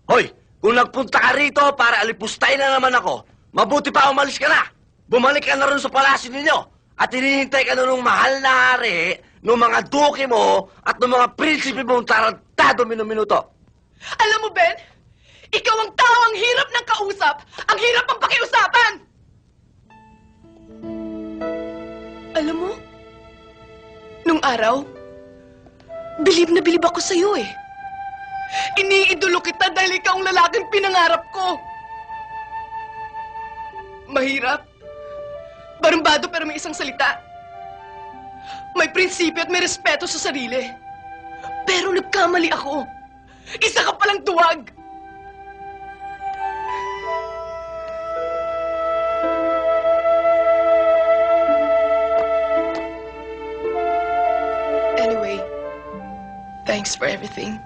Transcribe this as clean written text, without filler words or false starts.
Hoy, kung nagpunta ka rito para alipustay na naman ako, mabuti pa umalis ka na. Bumalik ka na rin sa palasyo ninyo at hinihintay ka na ng mahal na hari, ng mga duke mo at ng mga prinsipe mong tarantado minuto. Alam mo, Ben, ikaw ang tao ang hirap ng kausap, ang hirap ang pakiusapan! Alam mo, nung araw, bilib na bilib ako sa'yo eh. Iniidolo kita dahil ikaw ang lalaking pinangarap ko. Mahirap. Barumbado pero may isang salita. May prinsipyo at may respeto sa sarili. Pero nagkamali ako. Isa ka palang duwag. Anyway, thanks for everything.